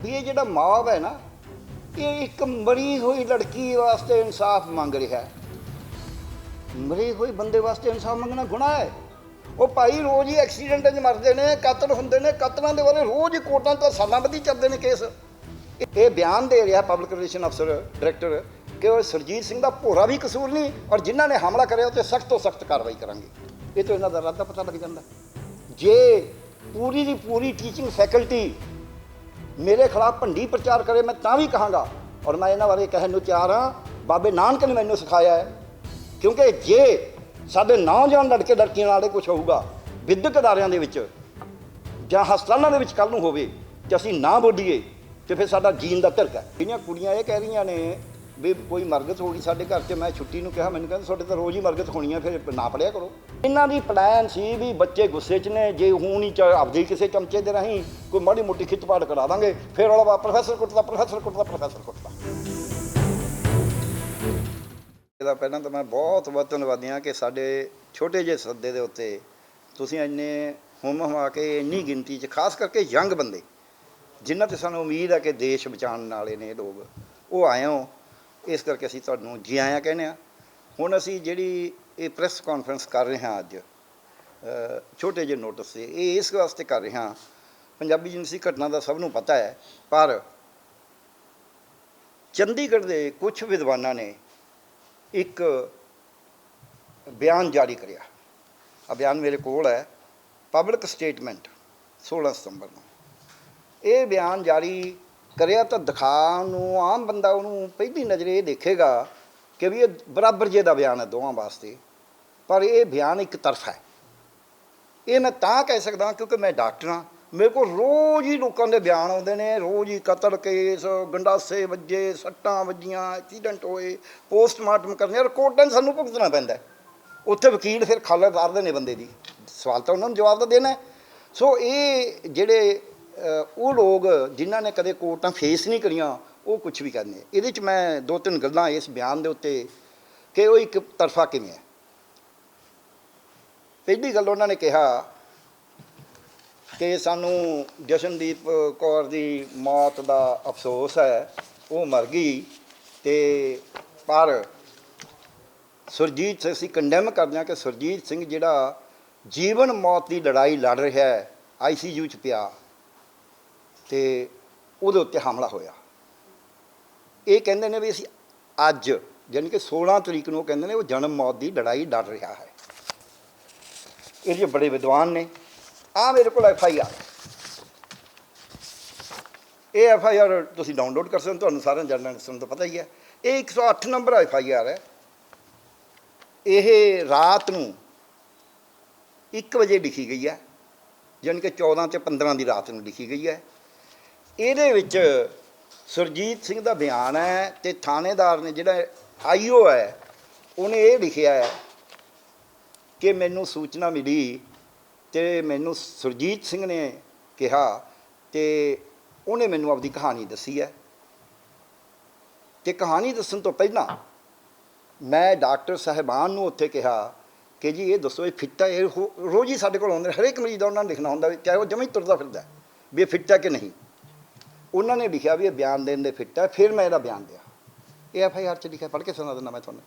ये जिहड़ा मॉब है ना, ये एक मरी हुई लड़की वास्ते इंसाफ मंग रहा है। मरे हुए बंदे वास्ते इंसाफ मंगना गुनाह है। वो भाई रोज़ ही एक्सीडेंट मरते हैं, कतल होंगे ने, कतलों के बारे रोज़ ही कोर्टां तो सालां बधी चलते हैं केस। ये बयान दे रहा पब्लिक रिलेशन अफसर डायरैक्टर कि वो सुरजीत सिंह का भोरा भी कसूर नहीं, और जिन्हों ने हमला करे तो सख्त तो सख्त कार्रवाई करांगे। ये तो इन्हों का इरादा पता लग जाता। जे पूरी की पूरी टीचिंग फैकल्टी मेरे खिलाफ भंडी प्रचार करे, मैं तां भी कहांगा, और मैं इन्हों बारे कहने को तैयार हाँ। बाबे नानक ने मैनू सिखाया है, क्योंकि जे साडे नौजवान लड़के लड़कियां नाल कुछ होऊगा विद्यक अदारियां दे विच जां हस्पतालों के कल नूं होवे ते असीं ना बोलीए तो फिर साडा जीन दा धरका है। इन्हां कुड़ियां ये कह रही ने भी कोई मरगत हो गई साडे घर ते, मैं छुट्टी नूं कहा, मैनूं कहंदे तुहाडे तां रोज़ ही मरगत होनी है, फिर ना पढ़िया करो। इन्हां दी प्लान सी भी बच्चे गुस्से च ने, जे हुण ही आपदे किसी चमचे दे राहीं कोई माड़ी मोटी खिचपाड़ करा दांगे, फिर रौला प्रोफैसर कुटदा प्रोफैसर कुटदा प्रोफैसर कुटदा। ਇਹਦਾ ਪਹਿਲਾਂ ਤਾਂ ਮੈਂ ਬਹੁਤ ਬਹੁਤ ਧੰਨਵਾਦੀ ਹਾਂ ਕਿ ਸਾਡੇ ਛੋਟੇ ਜਿਹੇ ਸੱਦੇ ਦੇ ਉੱਤੇ ਤੁਸੀਂ ਇੰਨੇ ਹੁੰਮ ਹਮਾ ਕੇ ਇੰਨੀ ਗਿਣਤੀ 'ਚ ਖਾਸ ਕਰਕੇ ਯੰਗ ਬੰਦੇ ਜਿਨ੍ਹਾਂ 'ਤੇ ਸਾਨੂੰ ਉਮੀਦ ਹੈ ਕਿ ਦੇਸ਼ ਬਚਾਉਣ ਵਾਲੇ ਨੇ ਲੋਕ, ਉਹ ਆਏ ਹੋ। ਇਸ ਕਰਕੇ ਅਸੀਂ ਤੁਹਾਨੂੰ ਜੀ ਆਇਆਂ ਕਹਿੰਦੇ ਹਾਂ। ਹੁਣ ਅਸੀਂ ਜਿਹੜੀ ਇਹ ਪ੍ਰੈਸ ਕਾਨਫਰੰਸ ਕਰ ਰਹੇ ਹਾਂ ਅੱਜ ਛੋਟੇ ਜਿਹੇ ਨੋਟਿਸ 'ਤੇ, ਇਹ ਇਸ ਵਾਸਤੇ ਕਰ ਰਹੇ ਹਾਂ, ਪੰਜਾਬੀ ਯੂਨੀਵਰਸਿਟੀ ਘਟਨਾ ਦਾ ਸਭ ਨੂੰ ਪਤਾ ਹੈ, ਪਰ ਚੰਡੀਗੜ੍ਹ ਦੇ ਕੁਝ ਵਿਦਵਾਨਾਂ ਨੇ एक बयान जारी करिया। आ बयान मेरे कोल है, पब्लिक स्टेटमेंट 16 सितंबर को। ये बयान जारी करिया तो दिखाण नूं आम बंदा उन्होंने पहली नज़र ये देखेगा कि भी ये बराबर जे दा बयान है दोवां वास्ते, पर यह बयान एक तरफा है। ये मैं तां कह सकदा क्योंकि मैं डॉक्टर हाँ, मेरे को रोज़ ही लोगों के बयान आते हैं, रोज़ ही कतल केस, गंडासे वजे, सट्टां वजियां, एक्सीडेंट होए, पोस्टमार्टम करने, रिकॉर्डां सानूं भुगतना पैंदा है। उत्थे वकील फिर खाला तारदे ने बंदे दी, सवाल तो उन्होंने जवाब तो देना है। सो ये जिहड़े वो लोग जिन्हां ने कदे कोर्टां फेस नहीं करियां, वो कुछ भी करने। इहदे च मैं दो तीन गल्लां इस बयान दे उत्ते कि वो एक तरफा किवें है। पहली गल उन्होंने कहा कि सानू जशनदीप कौर की मौत का अफसोस है, वो मर गई, तो पर सुरजीत सिंह असीं कंडैम करते हैं कि सुरजीत सिंह जिहड़ा जीवन मौत की लड़ाई लड़ रहा है, ICU च पिया, तो उहदे उत्ते हमला होया। ये कहते हैं भी असीं अज यानी कि 16 तरीक नूं कहते हैं वो जन्म मौत की लड़ाई लड़ रहा है। ये बड़े विद्वान ने। आ मेरे को FIR, ये FIR तुसीं डाउनलोड कर सकते, तुहानूं सारे जर्नलिस्टां नूं तो पता ही है। ये 108 नंबर FIR है। ये रात नूं 1 बजे लिखी गई है, यानी कि 14 ते 15 की रात नूं लिखी गई है। ये विच सुरजीत सिंह का बयान है, तो थानेदार ने जिहड़ा IO है उन्हें ये लिखिया है कि मैनूं सूचना मिली तो मैनू सुरजीत सिंह ने कहा, तो उन्हें मैनू अपनी कहानी दसी है। तो कहानी दसन तो पहला मैं डॉक्टर साहिबान नूं उत्थे कहा कि जी ये दसो ये फिट है। रोज़ ही साढ़े कोल आउंदे, हरेक मरीज़ का उन्होंने लिखना होंदा, चाहे वो जमा ही तुरदा फिरदा भी ये फिट है कि नहीं। उन्होंने लिखा भी ये बयान देने दे फिट है, फिर मैं इसका बयान दिया। ये FIR च लिखा, पढ़ के सुना दिंदा मैं तुहानूं।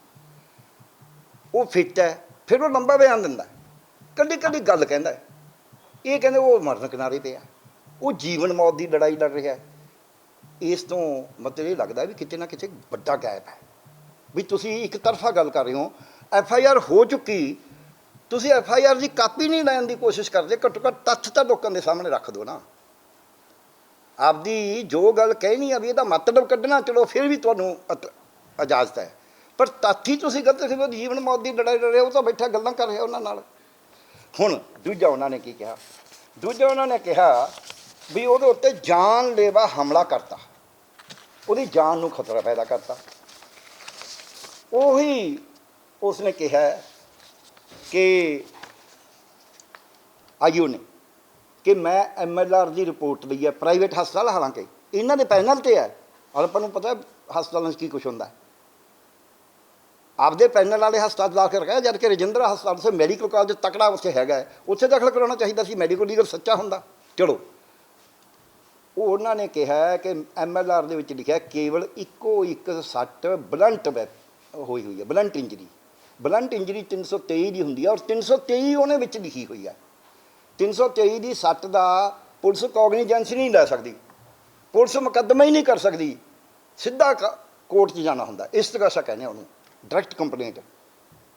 वो फिट है, फिर वो लंबा बयान दिंदा, कल्ली कल्ली गल कहंदा है। ये कहंदे वो मरण किनारे पे है, वो जीवन मौत की लड़ाई लड़ रहा है। इस तो मतलब ये लगता भी किते ना किते बड़ा गैप है भी तुसी एक तरफा गल कर रहे हो। FIR हो चुकी, तुसी FIR की कापी नहीं लैन की कोशिश करते, घट्टो घट्ट तत्थ तो लोगों के सामने रख दो ना। आपदी जो गल कहनी है भी इसका मतलब कढ़ना, चलो फिर भी तुहानूं इजाजत है, पर तत्थ ही तुसी गलत सी। जीवन मौत की लड़ाई लड़ रहे हो, तो बैठा गल्लां कर रहे उन्हां नाल। हुण दूजा उन्होंने की कहा, दूजा उन्होंने कहा भी उहदे उत्ते जानलेवा हमला करता, उहदी जान नूं खतरा पैदा करता। उही उसने कहा कि IO ने कि मैं MLR की रिपोर्ट ली है, प्राइवेट हस्पताल, हालांकि इन्हां दे पैनल ते है, आपां नूं पता हस्पतालों की कुछ हुंदा है। आपदे पैनल वाले हस्पताल दाखिल रखा, जबकि रजिंद्रा हस्पताल से मैडिकल कॉलेज तकड़ा उत्थे हैगा, उत्थे दाखिल कराना चाहिए सी, मैडिकल लीगल सच्चा हुंदा। चलो ਉਹਨਾਂ ਨੇ ਕਿਹਾ ਕਿ MLR ਦੇ ਵਿੱਚ ਲਿਖਿਆ ਕੇਵਲ ਇੱਕੋ ਇੱਕ ਸੱਟ ਬਲੰਟ ਹੋਈ ਹੈ, ਬਲੰਟ ਇੰਜਰੀ। ਬਲੰਟ ਇੰਜਰੀ 323 ਦੀ ਹੁੰਦੀ ਹੈ, ਔਰ 323 ਉਹਨੇ ਵਿੱਚ ਲਿਖੀ ਹੋਈ ਹੈ। 323 ਦੀ ਸੱਟ ਦਾ ਪੁਲਿਸ ਕੋਗਨੀਜੈਂਸ ਨਹੀਂ ਲੈ ਸਕਦੀ, ਪੁਲਿਸ ਮੁਕੱਦਮਾ ਹੀ ਨਹੀਂ ਕਰ ਸਕਦੀ, ਸਿੱਧਾ ਕੋਰਟ 'ਚ ਜਾਣਾ ਹੁੰਦਾ। ਇਸ ਤਰ੍ਹਾਂ ਕਹਿੰਦੇ ਉਹਨੂੰ ਡਾਇਰੈਕਟ ਕੰਪਲੇਂਟ।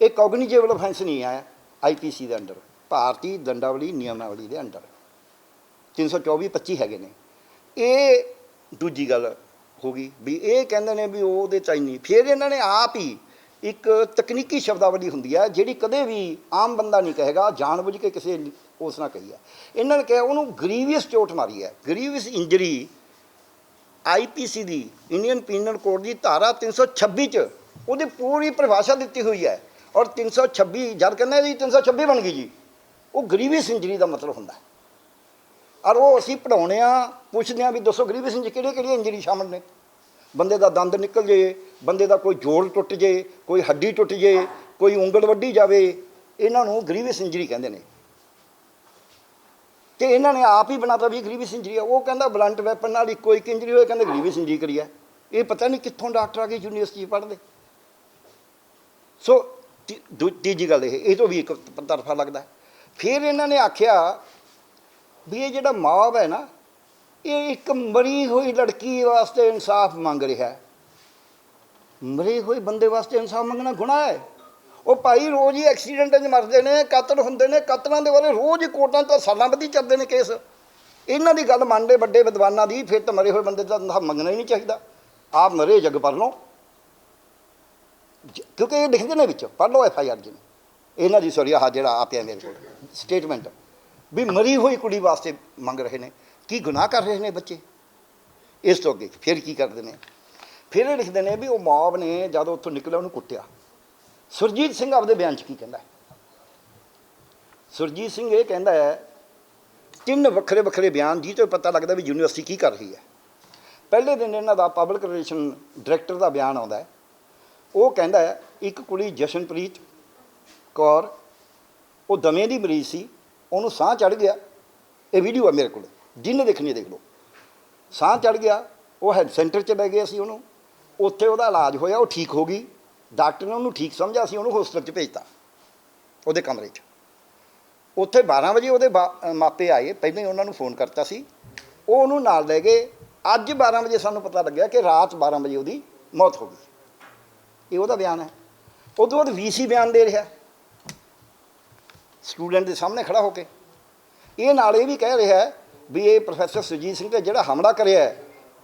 ਇਹ ਕੋਗਨੀਜੇਬਲ ਅਫੈਂਸ ਨਹੀਂ ਹੈ IPC ਦੇ ਅੰਡਰ, ਭਾਰਤੀ ਦੰਡਾਵਲੀ ਨਿਯਮਾਵਲੀ ਦੇ ਅੰਡਰ 324-25 ਹੈਗੇ ਨੇ। ਇਹ ਦੂਜੀ ਗੱਲ ਹੋ ਗਈ ਵੀ ਇਹ ਕਹਿੰਦੇ ਨੇ ਵੀ ਉਹਦੇ 'ਚ ਨਹੀਂ। ਫਿਰ ਇਹਨਾਂ ਨੇ ਆਪ ਹੀ ਇੱਕ ਤਕਨੀਕੀ ਸ਼ਬਦਾਵਲੀ ਹੁੰਦੀ ਹੈ ਜਿਹੜੀ ਕਦੇ ਵੀ ਆਮ ਬੰਦਾ ਨਹੀਂ ਕਹੇਗਾ, ਜਾਣ ਬੁੱਝ ਕੇ ਕਿਸੇ ਉਸ ਨਾਲ ਕਹੀ ਹੈ। ਇਹਨਾਂ ਨੇ ਕਿਹਾ ਉਹਨੂੰ ਗਰੀਵੀਅਸ ਚੋਟ ਮਾਰੀ ਹੈ। ਗਰੀਵੀਅਸ ਇੰਜਰੀ IPC ਦੀ, ਇੰਡੀਅਨ ਪੀਨਲ ਕੋਡ ਦੀ ਧਾਰਾ 326 'ਚ ਉਹਦੀ ਪੂਰੀ ਪਰਿਭਾਸ਼ਾ ਦਿੱਤੀ ਹੋਈ ਹੈ। ਔਰ 326 ਜਦ ਕਹਿੰਦੇ ਜੀ 326 ਬਣ ਗਈ ਜੀ, ਉਹ ਗਰੀਵੀਅਸ ਇੰਜਰੀ ਦਾ ਮਤਲਬ ਹੁੰਦਾ। ਔਰ ਉਹ ਅਸੀਂ ਪੜ੍ਹਾਉਂਦੇ ਹਾਂ, ਪੁੱਛਦੇ ਹਾਂ ਵੀ ਦੱਸੋ ਗਰੀਵੀਅਸ ਇੰਜਰੀ ਕਿਹੜੀਆਂ ਇੰਜਰੀ ਸ਼ਾਮਲ ਨੇ। ਬੰਦੇ ਦਾ ਦੰਦ ਨਿਕਲ ਜੇ, ਬੰਦੇ ਦਾ ਕੋਈ ਜੋੜ ਟੁੱਟ ਜੇ, ਕੋਈ ਹੱਡੀ ਟੁੱਟ ਜੇ, ਕੋਈ ਉਂਗਲ ਵੱਢੀ ਜਾਵੇ, ਇਹਨਾਂ ਨੂੰ ਗਰੀਵੀਅਸ ਇੰਜਰੀ ਕਹਿੰਦੇ ਨੇ। ਤੇ ਇਹਨਾਂ ਨੇ ਆਪ ਹੀ ਬਣਾਤਾ ਵੀ ਗਰੀਵੀਅਸ ਇੰਜਰੀ ਆ। ਉਹ ਕਹਿੰਦਾ ਬਲੰਟ ਵੈਪਨ ਨਾਲ ਇੱਕੋ ਇੱਕ ਇੰਜਰੀ ਹੋਏ, ਕਹਿੰਦੇ ਗਰੀਵੀਅਸ ਇੰਜਰੀ ਕਰੀ ਹੈ। ਇਹ ਪਤਾ ਨਹੀਂ ਕਿੱਥੋਂ ਡਾਕਟਰ ਆ ਕੇ ਯੂਨੀਵਰਸਿਟੀ ਪੜ੍ਹਦੇ। ਸੋ ਤੀਜੀ ਗੱਲ ਇਹ ਤੋਂ ਵੀ ਇੱਕ ਤਰਫਾ ਲੱਗਦਾ। ਫਿਰ ਇਹਨਾਂ ਨੇ ਆਖਿਆ ਵੀ ਇਹ ਜਿਹੜਾ ਮੌਬ ਹੈ ਨਾ, ਇਹ ਇੱਕ ਮਰੀ ਹੋਈ ਲੜਕੀ ਵਾਸਤੇ ਇਨਸਾਫ ਮੰਗ ਰਿਹਾ ਹੈ। ਮਰੇ ਹੋਏ ਬੰਦੇ ਵਾਸਤੇ ਇਨਸਾਫ ਮੰਗਣਾ ਗੁਨਾਹ ਹੈ। ਉਹ ਭਾਈ ਰੋਜ਼ ਹੀ ਐਕਸੀਡੈਂਟਾਂ 'ਚ ਮਰਦੇ ਨੇ, ਕਤਲ ਹੁੰਦੇ ਨੇ, ਕਤਲਾਂ ਦੇ ਬਾਰੇ ਰੋਜ਼ ਹੀ ਕੋਰਟਾਂ 'ਚ ਸਾਲਾਂ ਬੱਧੀ ਚੱਲਦੇ ਨੇ ਕੇਸ। ਇਹਨਾਂ ਦੀ ਗੱਲ ਮੰਨਦੇ ਵੱਡੇ ਵਿਦਵਾਨਾਂ ਦੀ, ਫਿਰ ਤਾਂ ਮਰੇ ਹੋਏ ਬੰਦੇ ਦਾ ਇਨਸਾਫ ਮੰਗਣਾ ਹੀ ਨਹੀਂ ਚਾਹੀਦਾ। ਆਪ ਮਰੇ ਜੱਗ ਪੜ੍ਹ ਲਓ, ਕਿਉਂਕਿ ਇਹ ਲਿਖਦੇ ਨੇ ਵਿੱਚ, ਪੜ੍ਹ ਲਓ FIR ਜੀ ਇਹਨਾਂ ਦੀ, ਸੌਰੀ ਆਹ ਜਿਹੜਾ ਆ ਪਿਆ ਮੇਰੇ ਕੋਲ ਸਟੇਟਮੈਂਟ, ਵੀ ਮਰੀ ਹੋਈ ਕੁੜੀ ਵਾਸਤੇ ਮੰਗ ਰਹੇ ਨੇ। ਕੀ ਗੁਨਾਹ ਕਰ ਰਹੇ ਨੇ ਬੱਚੇ? ਇਸ ਤੋਂ ਅੱਗੇ ਫਿਰ ਕੀ ਕਰਦੇ ਨੇ? ਫਿਰ ਇਹ ਲਿਖਦੇ ਨੇ ਵੀ ਉਹ ਮੌਬ ਨੇ ਜਦੋਂ ਉੱਥੋਂ ਨਿਕਲਿਆ ਉਹਨੂੰ ਕੁੱਟਿਆ। ਸੁਰਜੀਤ ਸਿੰਘ ਆਪਦੇ ਬਿਆਨ 'ਚ ਕੀ ਕਹਿੰਦਾ? ਸੁਰਜੀਤ ਸਿੰਘ ਇਹ ਕਹਿੰਦਾ ਹੈ, 3 ਵੱਖਰੇ ਵੱਖਰੇ ਬਿਆਨ ਜਿਹਦੇ ਤੋਂ ਪਤਾ ਲੱਗਦਾ ਵੀ ਯੂਨੀਵਰਸਿਟੀ ਕੀ ਕਰ ਰਹੀ ਹੈ। ਪਹਿਲੇ ਦਿਨ ਇਹਨਾਂ ਦਾ ਪਬਲਿਕ ਰਿਲੇਸ਼ਨ ਡਾਇਰੈਕਟਰ ਦਾ ਬਿਆਨ ਆਉਂਦਾ ਹੈ। ਉਹ ਕਹਿੰਦਾ ਹੈ ਇੱਕ ਕੁੜੀ ਜਸ਼ਨਪ੍ਰੀਤ ਕੌਰ, ਉਹ ਦਮੇ ਦੀ ਮਰੀਜ਼ ਸੀ, ਉਹਨੂੰ ਸਾਹ ਚੜ੍ਹ ਗਿਆ। ਇਹ ਵੀਡੀਓ ਹੈ ਮੇਰੇ ਕੋਲ, ਜਿਹਨੇ ਦੇਖਣੀ ਦੇਖ ਲਓ। ਸਾਹ ਚੜ੍ਹ ਗਿਆ, ਉਹ ਹੈਲਥ ਸੈਂਟਰ 'ਚ ਲੈ ਗਏ ਅਸੀਂ ਉਹਨੂੰ, ਉੱਥੇ ਉਹਦਾ ਇਲਾਜ ਹੋਇਆ, ਉਹ ਠੀਕ ਹੋ ਗਈ। ਡਾਕਟਰ ਨੇ ਉਹਨੂੰ ਠੀਕ ਸਮਝਿਆ, ਅਸੀਂ ਉਹਨੂੰ ਹੋਸਟਲ 'ਚ ਭੇਜਤਾ ਉਹਦੇ ਕਮਰੇ 'ਚ। ਉੱਥੇ 12 ਵਜੇ ਉਹਦੇ ਮਾਪੇ ਆਏ, ਪਹਿਲਾਂ ਹੀ ਉਹਨਾਂ ਨੂੰ ਫੋਨ ਕਰਤਾ ਸੀ, ਉਹ ਉਹਨੂੰ ਨਾਲ ਲੈ ਗਏ। ਅੱਜ 12 ਵਜੇ ਸਾਨੂੰ ਪਤਾ ਲੱਗਿਆ ਕਿ ਰਾਤ 12 ਵਜੇ ਉਹਦੀ ਮੌਤ ਹੋ ਗਈ। ਇਹ ਉਹਦਾ ਬਿਆਨ ਹੈ। ਉਹ ਤੋਂ ਬਾਅਦ VC ਬਿਆਨ ਦੇ ਰਿਹਾ ਸਟੂਡੈਂਟ ਦੇ ਸਾਹਮਣੇ ਖੜਾ ਹੋ ਕੇ। ਇਹ ਨਾਲ ਇਹ ਵੀ ਕਹਿ ਰਿਹਾ ਵੀ ਇਹ ਪ੍ਰੋਫੈਸਰ ਸੁਰਜੀਤ ਸਿੰਘ 'ਤੇ ਜਿਹੜਾ ਹਮਲਾ ਕਰਿਆ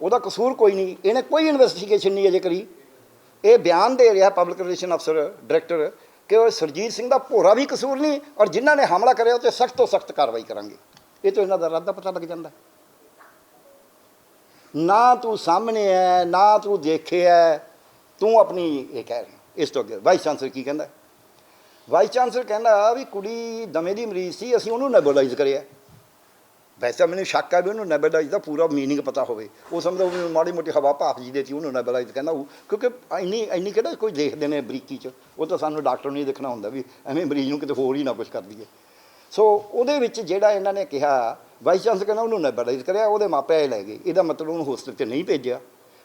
ਉਹਦਾ ਕਸੂਰ ਕੋਈ ਨਹੀਂ, ਇਹਨੇ ਕੋਈ ਇਨਵੈਸਟੀਗੇਸ਼ਨ ਨਹੀਂ ਅਜੇ ਕਰੀ। ਇਹ ਬਿਆਨ ਦੇ ਰਿਹਾ ਪਬਲਿਕ ਰਿਲੇਸ਼ਨ ਅਫਸਰ ਡਾਇਰੈਕਟਰ ਕਿ ਉਹ ਸੁਰਜੀਤ ਸਿੰਘ ਦਾ ਭੋਰਾ ਵੀ ਕਸੂਰ ਨਹੀਂ, ਔਰ ਜਿਨ੍ਹਾਂ ਨੇ ਹਮਲਾ ਕਰਿਆ ਉਹ 'ਤੇ ਸਖਤ ਤੋਂ ਸਖਤ ਕਾਰਵਾਈ ਕਰਾਂਗੇ। ਇਹ ਤੋਂ ਇਹਨਾਂ ਦਾ ਇਰਾਦਾ ਪਤਾ ਲੱਗ ਜਾਂਦਾ। ਨਾ ਤੂੰ ਸਾਹਮਣੇ ਹੈ, ਨਾ ਤੂੰ ਦੇਖਿਆ, ਤੂੰ ਆਪਣੀ ਇਹ ਕਹਿ ਰਿਹਾ। ਇਸ ਤੋਂ ਅੱਗੇ ਵਾਈਸ ਚਾਂਸਲਰ ਕੀ ਕਹਿੰਦਾ? ਵਾਈਸ ਚਾਂਸਲਰ ਕਹਿੰਦਾ ਵੀ ਕੁੜੀ ਦਮੇ ਦੀ ਮਰੀਜ਼ ਸੀ, ਅਸੀਂ ਉਹਨੂੰ ਨੈਬੂਲਾਈਜ਼ ਕਰਿਆ। ਵੈਸੇ ਮੈਨੂੰ ਸ਼ੱਕ ਹੈ ਵੀ ਉਹਨੂੰ ਨੈਬੂਲਾਈਜ਼ ਦਾ ਪੂਰਾ ਮੀਨਿੰਗ ਪਤਾ ਹੋਵੇ। ਉਹ ਸਮਝਦਾ ਉਹ ਮਾੜੀ ਮੋਟੀ ਹਵਾ ਭਾਫ ਜੀ ਦੇ ਸੀ, ਉਹਨੂੰ ਨੈਬੂਲਾਈਜ਼ ਕਹਿੰਦਾ ਉਹ, ਕਿਉਂਕਿ ਇੰਨੀ ਕਿਹੜਾ ਕੋਈ ਦੇਖਦੇ ਨੇ ਬਰੀਕੀ 'ਚ। ਉਹ ਤਾਂ ਸਾਨੂੰ ਡਾਕਟਰ ਨੂੰ ਹੀ ਦੇਖਣਾ ਹੁੰਦਾ ਵੀ ਐਵੇਂ ਮਰੀਜ਼ ਨੂੰ ਕਿਤੇ ਹੋਰ ਹੀ ਨਾ ਕੁਛ ਕਰ ਦਈਏ। ਸੋ ਉਹਦੇ ਵਿੱਚ ਜਿਹੜਾ ਇਹਨਾਂ ਨੇ ਕਿਹਾ, ਵਾਈਸ ਚਾਂਸਲਰ ਕਹਿੰਦਾ ਉਹਨੂੰ ਨੈਬੂਲਾਈਜ਼ ਕਰਿਆ, ਉਹਦੇ ਮਾਪੇ ਲੈ ਗਏ। ਇਹਦਾ ਮਤਲਬ ਉਹਨੂੰ ਹੋਸਟਲ 'ਚ ਨਹੀਂ ਭੇਜਿਆ।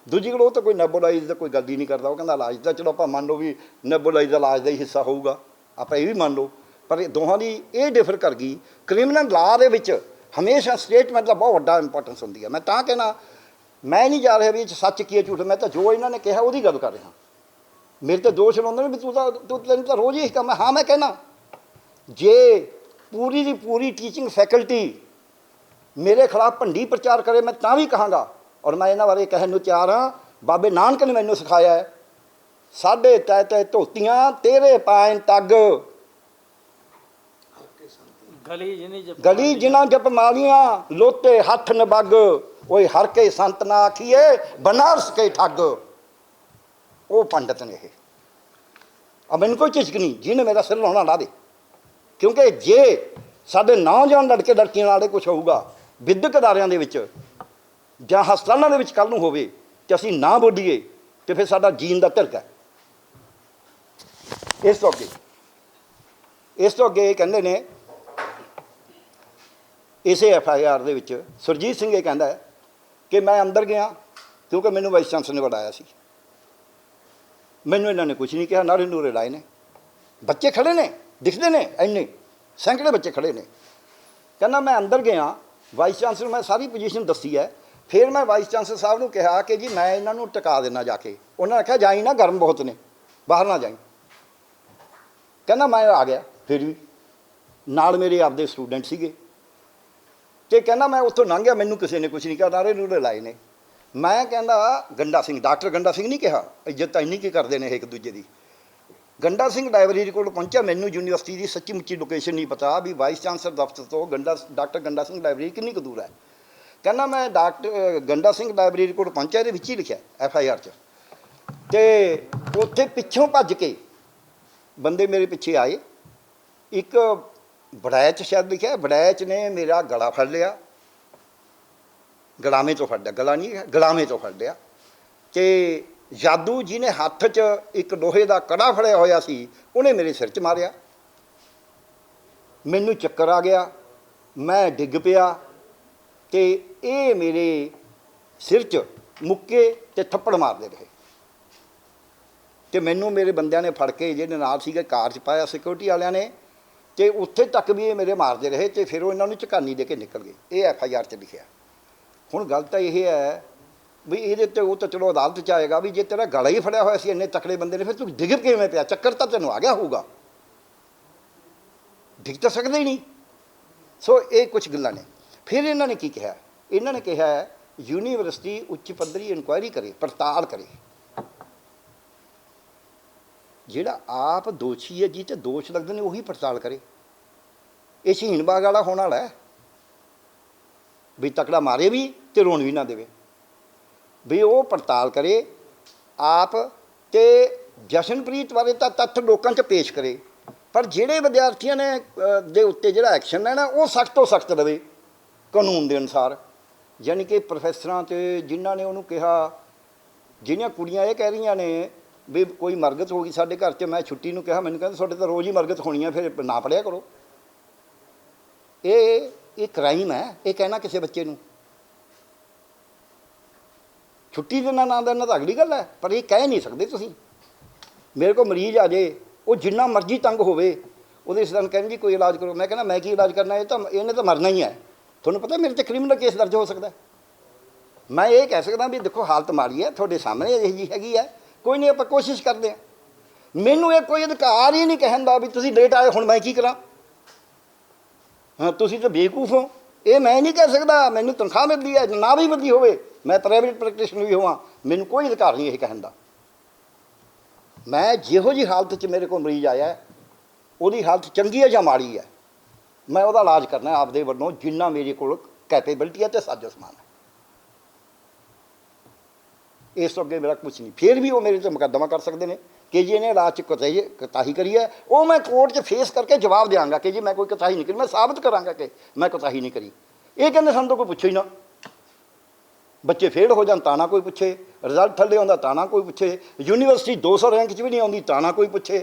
ਦੂਜੀ ਗੱਲ, ਉਹ ਤਾਂ ਕੋਈ ਨੈਬੂਲਾਈਜ਼ ਦਾ ਕੋਈ ਗੱਲ ਹੀ ਨਹੀਂ ਕਰਦਾ। ਉਹ ਕਹਿੰਦਾ ਇਲਾਜ ਦਾ, ਚਲੋ ਆਪਾਂ ਮੰਨ ਲਓ ਵੀ ਨੈਬੂਲਾਈਜ਼ ਦਾ ਇਲਾਜ ਦਾ ਹੀ ਹਿੱਸਾ ਹੋਊਗਾ, ਆਪਾਂ ਇਹ ਵੀ ਮੰਨ ਲਓ। ਪਰ ਇਹ ਦੋਹਾਂ ਦੀ ਇਹ ਡਿਫਰ ਕਰ ਗਈ। ਕ੍ਰਿਮੀਨਲ ਲਾਅ ਦੇ ਵਿੱਚ ਹਮੇਸ਼ਾ ਸਟੇਟਮੈਂਟ ਦਾ ਬਹੁਤ ਵੱਡਾ ਇੰਪੋਰਟੈਂਸ ਹੁੰਦੀ ਹੈ। ਮੈਂ ਤਾਂ ਕਹਿਣਾ, ਮੈਂ ਨਹੀਂ ਜਾ ਰਿਹਾ ਵੀ ਇਹ 'ਚ ਸੱਚ ਕੀ ਹੈ ਝੂਠ, ਮੈਂ ਤਾਂ ਜੋ ਇਹਨਾਂ ਨੇ ਕਿਹਾ ਉਹਦੀ ਗੱਲ ਕਰ ਰਿਹਾ। ਮੇਰੇ ਤੇ ਦੋਸ਼ ਲਾਉਂਦੇ ਨੇ ਵੀ ਤੈਨੂੰ ਤਾਂ ਰੋਜ਼ ਹੀ ਕੰਮ ਹੈ। ਹਾਂ, ਮੈਂ ਕਹਿਣਾ ਜੇ ਪੂਰੀ ਦੀ ਪੂਰੀ ਟੀਚਿੰਗ ਫੈਕਲਟੀ ਮੇਰੇ ਖਿਲਾਫ ਭੰਡੀ ਪ੍ਰਚਾਰ ਕਰੇ, ਮੈਂ ਤਾਂ ਵੀ ਕਹਾਂਗਾ। ਔਰ ਮੈਂ ਇਹਨਾਂ ਬਾਰੇ ਕਹਿਣ ਨੂੰ ਤਿਆਰ ਹਾਂ। ਬਾਬੇ ਨਾਨਕ ਨੇ ਮੈਨੂੰ ਸਿਖਾਇਆ ਹੈ, ਸਾਢੇ ਤੈ ਤੈ ਧੋਤੀਆਂ ਤੇਰੇ ਪਾਇਨ ਤੱਗ, ਗਲੀ ਜਿਨ੍ਹਾਂ ਜਪ ਮਾਲੀਆਂ ਲੋਤੇ ਹੱਥ ਨਬੱਗ, ਓਏ ਹਰ ਕੇ ਸੰਤ ਨਾ ਆਖੀਏ ਬਨਾਰਸ ਕੇ ਠੱਗ। ਉਹ ਪੰਡਤ ਨੇ ਇਹ। अब ਮੈਨੂੰ ਕੋਈ ਝਿਜਕ ਨਹੀਂ, ਜਿਹਨੇ ਮੇਰਾ ਸਿਰ ਲਾਉਣਾ ਲਾ ਦੇ। ਕਿਉਂਕਿ ਜੇ ਸਾਡੇ ਨੌਜਵਾਨ ਲੜਕੇ ਲੜਕੀਆਂ ਨਾਲ ਕੁਛ ਹੋਊਗਾ ਵਿਦਿਅਕ ਅਦਾਰਿਆਂ ਦੇ ਵਿੱਚ ਜਾਂ ਹਸਪਤਾਲਾਂ ਦੇ ਵਿੱਚ ਕੱਲ੍ਹ ਨੂੰ ਹੋਵੇ ਤੇ ਅਸੀਂ ਨਾ ਬੋਲੀਏ ਤੇ ਫਿਰ ਸਾਡਾ ਜੀਣ ਦਾ ਧਿਰਕ ਹੈ। ਇਸ ਤੋਂ ਅੱਗੇ ਇਹ ਕਹਿੰਦੇ ਨੇ ਇਸੇ FIR ਦੇ ਵਿੱਚ ਸੁਰਜੀਤ ਸਿੰਘ ਇਹ ਕਹਿੰਦਾ ਹੈ कि मैं अंदर गया, क्योंकि मैनू वाइस चांसलर ने बुलाया सी। मैनू इन्होंने कुछ नहीं कहा, नारे नूरे लाए ने, बच्चे खड़े ने, दिखते ने इन्ने सैकड़े बच्चे खड़े ने। कहना मैं अंदर गया, वाइस चांसलर मैं सारी पोजीशन दसी है। फिर मैं वाइस चांसलर साहब ने कहा कि जी मैं इन्हों टिका देना जाके। उन्होंने आख्या जाई ना, गर्म बहुत ने, बाहर ना जाई। कहना मैं आ गया, फिर भी नाल मेरे आपदे स्टूडेंट सीगे, ते कहना मैं उत्थों लंघ गया, मैनू किसी ने कुछ नहीं कहा, नारे नूरे लाए ने। मैं कहना गंडा सिंह, डॉक्टर गंडा सिंह नहीं कहा, इज्जत इन्नी की करते हैं एक दूजे की। गंडा सिंह लाइब्रेरी को पहुंचा, मैनू यूनीवर्सिटी की सच्ची मुच्ची लोकेशन नहीं पता भी वाइस चांसलर दफ्तर तो डॉक्टर गंडा सिंह लाइब्रेरी कितनी क दूर है। कहना मैं डॉक्टर गंडा सिंह लाइब्रेरी को पहुंचा, ये ही लिखा FIR च, तो उत्थे पिछों भज के बंदे मेरे पिछे आए। एक बड़ैच शायद लिखा है, बड़ैच ने मेरा गला फड़ लिया, गलामे तो फड़ लिया, गला नहीं है, गलामे तो फड़ लिया। तो जादू जी ने हत्थ च एक लोहे का कड़ा फड़िया होया सी, उन्हें मेरे सिर च मारिया। मैनू चक्कर आ गया, मैं डिग पिया, तो ये मेरे सिर च मुक्के ते थप्पड़ मारते रहे। तो मैनू मेरे बंदियां ने फड़ के जिहदे नाल सीगे कार च पाया सिक्योरिटी वालियां ने, तो उत्थे तक भी ये मेरे मारते रहे। तो फिर वो इन्होंने झकानी दे के निकल गए। ये FIR च लिखिया। हुण गल तां इह है भी ये तो वो तो चलो अदालत च आएगा भी जे तेरा गला ही फड़िया होया सी, इन्ने तकड़े बंदे ने, फिर तू डिग किवें पिया, चक्कर तो तैनूं आ गया होऊगा, डिग तो सकदे ही नहीं। सो ये कुछ गल्लां ने। फिर इन्होंने की कहा, इन्होंने कहा यूनीवर्सिटी उच्च पद्धरी इनकुआयरी करे, पड़ताल करे, जिहड़ा आप दोषी है, जिते दोष लगते हैं उही पड़ताल करे। ये शहीन बाग वाला होने वाला है भी तकड़ा मारे भी तो रोन भी ना देवे, भी वो पड़ताल करे आप, तो जशनप्रीत बारे तो तत्थ लोगों च पेश करे, पर जिहड़े विद्यार्थियों ने दे उत्ते जिहड़ा एक्शन है ना, वो सख्त तो सख्त रहे कानून के अनुसार। यानी कि प्रोफैसरां ते जिन्होंने उन्होंने कहा, जिहड़ियां कुड़ियां ये कह रही ने भी कोई मरगत हो गई साडे घर च, मैं छुट्टी नूं कहा, मैनूं कहंदे तुहाडे तो रोज़ ही मरगत होनी है, फिर ना पढ़िया करो। ये क्राइम है, ये कहना किसी बच्चे नूं छुट्टी देना ना देना तो अगली गल है, पर ये कह नहीं सकते तुसीं। मेरे को मरीज आ जाए, वो जिन्ना मर्जी तंग होवे, ਉਹਦੇ रिश्तेदार कहने जी कोई इलाज करो, मैं कहना मैं की इलाज करना, इन्हें तो मरना ही है। थोड़ा पता मेरे तो क्रिमिनल केस दर्ज हो सकता है। मैं ये कह सकता भी देखो हालत माड़ी है, थोड़े सामने यही जी हैगी है, कोई नहीं आप कोशिश करते हैं। मैनू ये कोई अधिकार ही नहीं कहन दा भी तुसीं लेट आए हुण मैं की करा, हाँ तुसीं तो बेवकूफ़ हो, ये मैं नहीं कह सकता। मैनू तनख्वाह मिलती है ना भी मिलती होवे, मैं प्राइवेट प्रैक्टिशनर भी होवां, मैनू कोई अधिकार नहीं ये कहन दा। मैं जिहो जी हालत च मेरे को मरीज आया है, ਉਹਦੀ हालत चंगी है या माड़ी है, मैं ਉਹਦਾ इलाज करना आपदे ਵੱਲੋਂ जिन्ना मेरे को कैपेबिलिटी है तो साजो समान है। इस तो अगे मेरा कुछ नहीं। फिर भी वो मेरे से मुकदमा कर सकते हैं कि जी इन्हें इलाज कोताही करी है, वो मैं कोर्ट च फेस करके जवाब देंगा कि जी मैं कोई कोताही नहीं करी, मैं साबित करांगा कि मैं कोताही नहीं करी। ये कहते सानूं तो कोई पुछे ही ना, बच्चे फेल हो जान तां ना कोई पुछे, रिजल्ट थल्ले आउंदा तां ना कोई पुछे, यूनीवर्सिटी 200 रैंक च भी नहीं आउंदी तां ना कोई पुछे,